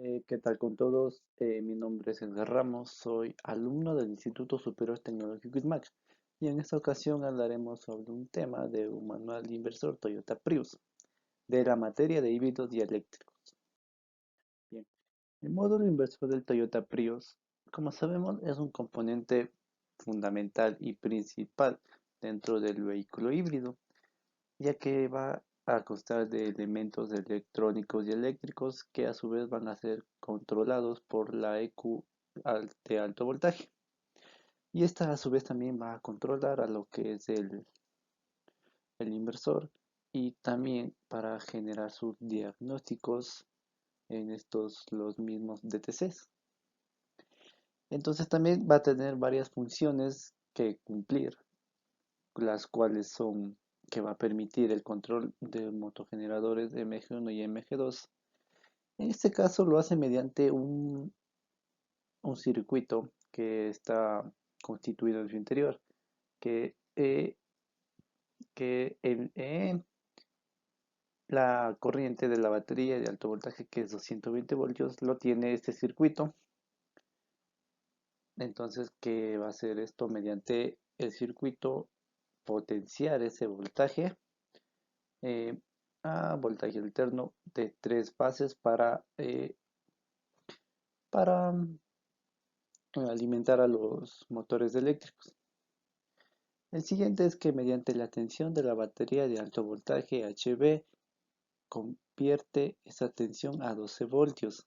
¿Qué tal con todos? Mi nombre es Edgar Ramos, soy alumno del Instituto Superior Tecnológico ISMAC y en esta ocasión hablaremos sobre un tema de un manual de inversor Toyota Prius, de la materia de híbridos y eléctricos. Bien, el módulo inversor del Toyota Prius, como sabemos, es un componente fundamental y principal dentro del vehículo híbrido, ya que va a constar de elementos electrónicos y eléctricos que a su vez van a ser controlados por la EQ de alto voltaje. Y esta a su vez también va a controlar a lo que es el inversor y también para generar sus diagnósticos en estos los mismos DTCs. Entonces también va a tener varias funciones que cumplir, las cuales son que va a permitir el control de motogeneradores MG1 y MG2. En este caso lo hace mediante un circuito que está constituido en su interior, que, eh, que la corriente de la batería de alto voltaje, que es 220 voltios, lo tiene este circuito. Entonces, ¿qué va a hacer esto? Mediante el circuito potenciar ese voltaje eh, a voltaje alterno de tres fases para alimentar a los motores eléctricos. El siguiente es que mediante la tensión de la batería de alto voltaje HV convierte esa tensión a 12 voltios.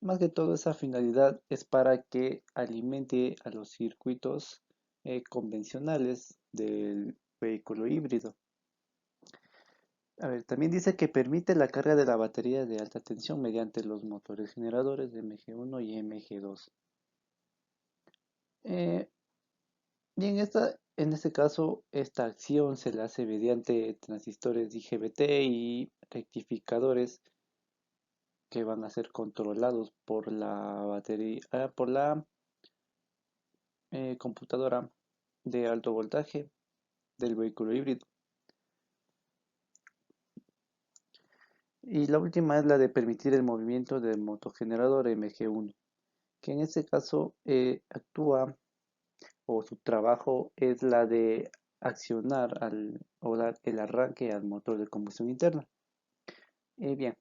Más que todo esa finalidad es para que alimente a los circuitos convencionales del vehículo híbrido. A ver, también dice que permite la carga de la batería de alta tensión mediante los motores generadores de MG1 y MG2. Eh, y en este caso, esta acción se la hace mediante transistores IGBT y rectificadores que van a ser controlados por la batería, por la computadora de alto voltaje del vehículo híbrido. Y la última es la de permitir el movimiento del motogenerador MG1, que en este caso actúa o su trabajo es la de accionar o dar el arranque al motor de combustión interna. Bien,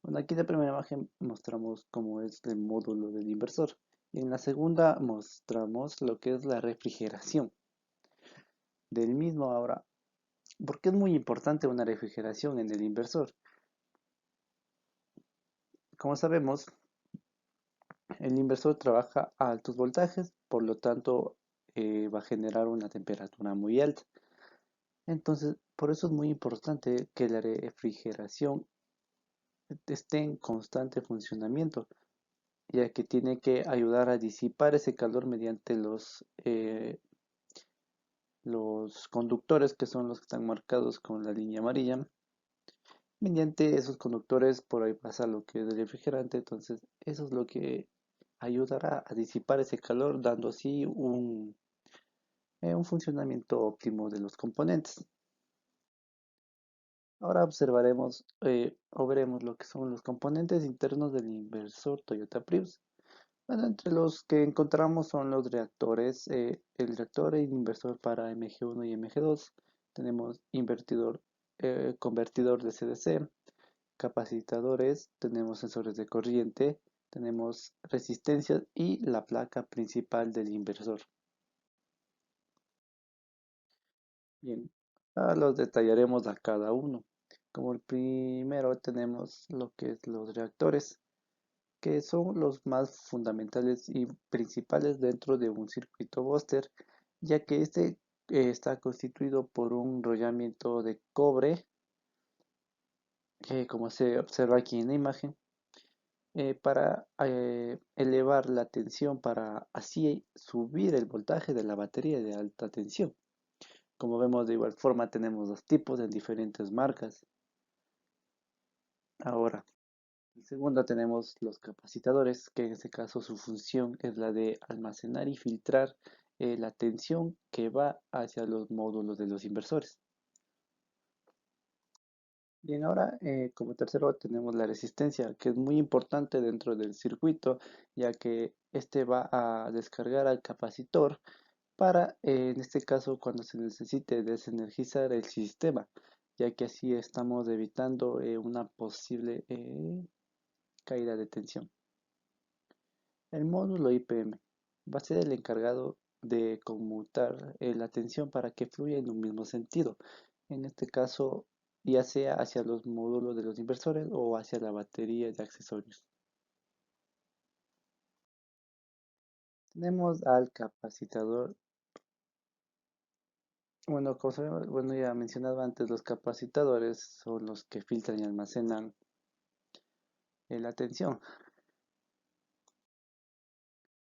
bueno, aquí en la primera imagen mostramos cómo es el módulo del inversor. Y en la segunda mostramos lo que es la refrigeración del mismo. Ahora, ¿por qué es muy importante una refrigeración en el inversor? Como sabemos, el inversor trabaja a altos voltajes, por lo tanto va a generar una temperatura muy alta. Entonces, por eso es muy importante que la refrigeración esté en constante funcionamiento, ya que tiene que ayudar a disipar ese calor mediante los conductores, que son los que están marcados con la línea amarilla. Mediante esos conductores por ahí pasa lo que es el refrigerante, entonces eso es lo que ayudará a disipar ese calor, dando así un funcionamiento óptimo de los componentes. Ahora observaremos o veremos lo que son los componentes internos del inversor Toyota Prius. Bueno, entre los que encontramos son los reactores, el reactor e inversor para MG1 y MG2. Tenemos convertidor de CDC, capacitadores, tenemos sensores de corriente, tenemos resistencias y la placa principal del inversor. Bien, ahora los detallaremos a cada uno. Como el primero tenemos lo que es los reactores, que son los más fundamentales y principales dentro de un circuito booster, ya que este está constituido por un enrollamiento de cobre, que como se observa aquí en la imagen, para elevar la tensión, para así subir el voltaje de la batería de alta tensión. Como vemos, de igual forma tenemos dos tipos en diferentes marcas. Ahora, en segundo tenemos los capacitadores, que en este caso su función es la de almacenar y filtrar la tensión que va hacia los módulos de los inversores. Bien, ahora como tercero tenemos la resistencia, que es muy importante dentro del circuito, ya que este va a descargar al capacitor para, en este caso, cuando se necesite desenergizar el sistema, ya que así estamos evitando una posible caída de tensión. El módulo IPM va a ser el encargado de conmutar la tensión para que fluya en un mismo sentido. En este caso, ya sea hacia los módulos de los inversores o hacia la batería de accesorios. Tenemos al capacitador. Bueno, como sabemos, bueno, ya mencionado antes, los capacitadores son los que filtran y almacenan la tensión.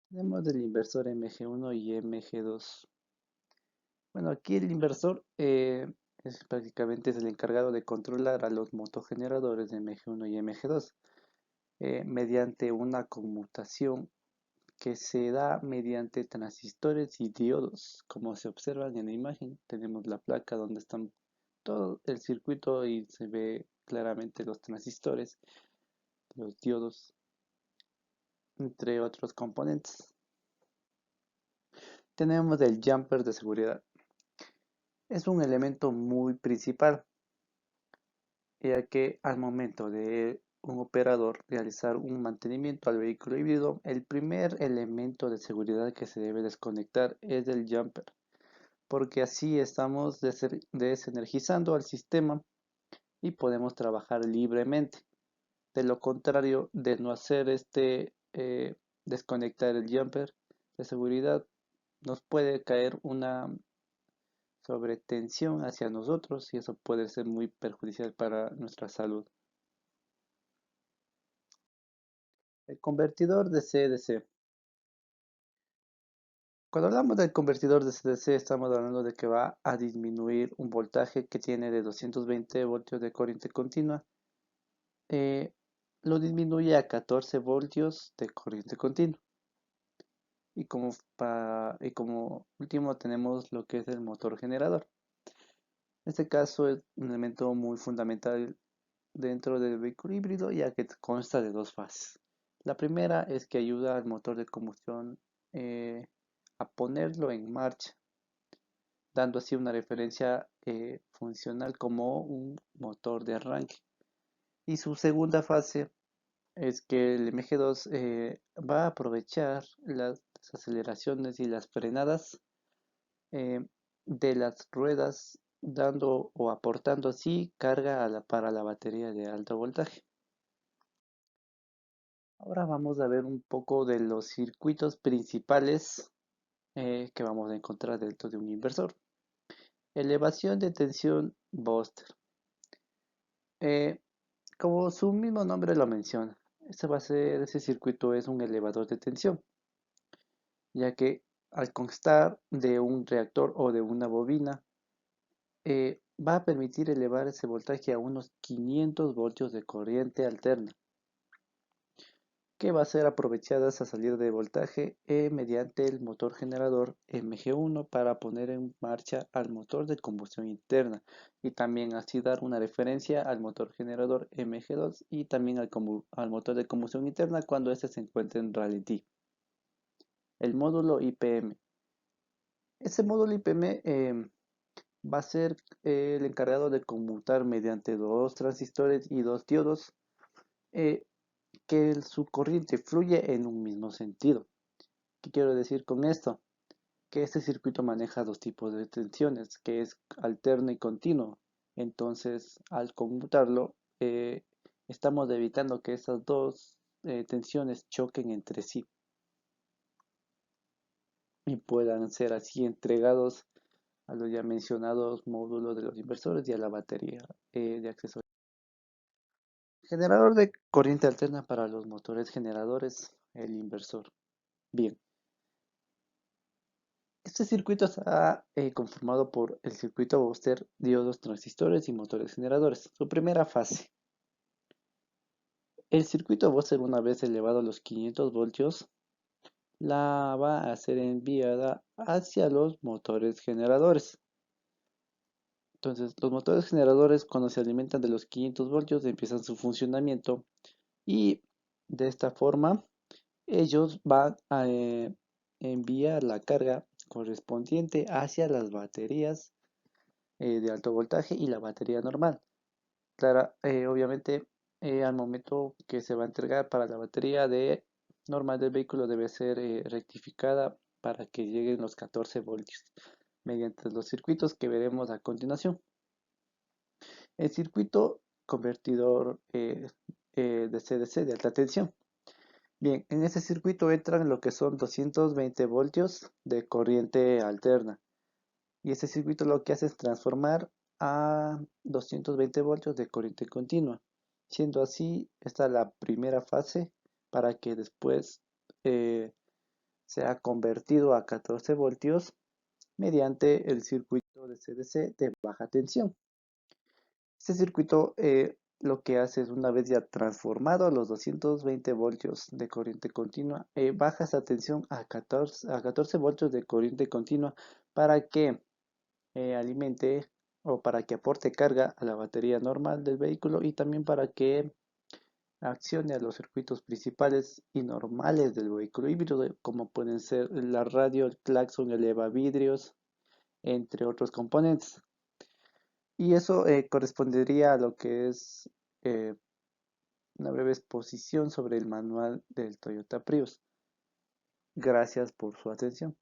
Tenemos el inversor MG1 y MG2. Bueno, aquí el inversor es prácticamente es el encargado de controlar a los motogeneradores de MG1 y MG2 mediante una conmutación que se da mediante transistores y diodos. Como se observan en la imagen, tenemos la placa donde están todo el circuito y se ve claramente los transistores, los diodos, entre otros componentes. Tenemos el jumper de seguridad. Es un elemento muy principal, ya que al momento de un operador realizar un mantenimiento al vehículo híbrido, el primer elemento de seguridad que se debe desconectar es el jumper, porque así estamos desenergizando al sistema y podemos trabajar libremente. De lo contrario, de no hacer desconectar el jumper de seguridad, nos puede caer una sobretensión hacia nosotros y eso puede ser muy perjudicial para nuestra salud. El convertidor de C-DC. Cuando hablamos del convertidor de C-DC estamos hablando de que va a disminuir un voltaje que tiene de 220 voltios de corriente continua. eh, lo disminuye a 14 voltios de corriente continua. Y como último tenemos lo que es el motor generador. En este caso es un elemento muy fundamental dentro del vehículo híbrido ya que consta de dos fases. La primera es que ayuda al motor de combustión a ponerlo en marcha, dando así una referencia funcional como un motor de arranque. Y su segunda fase es que el MG2 va a aprovechar las aceleraciones y las frenadas eh, de las ruedas, dando o aportando así carga para la batería de alto voltaje. Ahora vamos a ver un poco de los circuitos principales que vamos a encontrar dentro de un inversor. Elevación de tensión booster. Eh, Como su mismo nombre lo menciona, ese circuito es un elevador de tensión, ya que al constar de un reactor o de una bobina, va a permitir elevar ese voltaje a unos 500 voltios de corriente alterna, que va a ser aprovechada esa salida de voltaje mediante el motor generador MG1 para poner en marcha al motor de combustión interna y también así dar una referencia al motor generador MG2 y también al motor de combustión interna cuando éste se encuentre en ralentí. El módulo IPM. Ese módulo IPM va a ser el encargado de conmutar mediante dos transistores y dos diodos eh, que su corriente fluye en un mismo sentido. ¿Qué quiero decir con esto? Que este circuito maneja dos tipos de tensiones, que es alterno y continuo. Entonces, al conmutarlo, estamos evitando que esas dos tensiones choquen entre sí y puedan ser así entregados a los ya mencionados módulos de los inversores y a la batería de accesorios. Generador de corriente alterna para los motores generadores, el inversor. Bien, este circuito está conformado por el circuito booster, diodos, transistores y motores generadores. Su primera fase. El circuito booster, una vez elevado a los 500 voltios, la va a ser enviada hacia los motores generadores. Entonces, los motores generadores, cuando se alimentan de los 500 voltios, empiezan su funcionamiento y de esta forma ellos van a enviar la carga correspondiente hacia las baterías de alto voltaje y la batería normal. Claro, obviamente al momento que se va a entregar para la batería de normal del vehículo debe ser rectificada para que lleguen los 14 voltios mediante los circuitos que veremos a continuación. El circuito convertidor DC-DC de alta tensión. Bien, en ese circuito entran lo que son 220 voltios de corriente alterna. Y ese circuito lo que hace es transformar a 220 voltios de corriente continua. Siendo así, esta la primera fase para que después eh, sea convertido a 14 voltios mediante el circuito de CDC de baja tensión. Este circuito lo que hace es, una vez ya transformado los 220 voltios de corriente continua, baja esa tensión a 14 voltios de corriente continua para que alimente o para que aporte carga a la batería normal del vehículo y también para que accione a los circuitos principales y normales del vehículo híbrido, como pueden ser la radio, el claxon, el vidrios, entre otros componentes. Y eso correspondería a lo que es eh, una breve exposición sobre el manual del Toyota Prius. Gracias por su atención.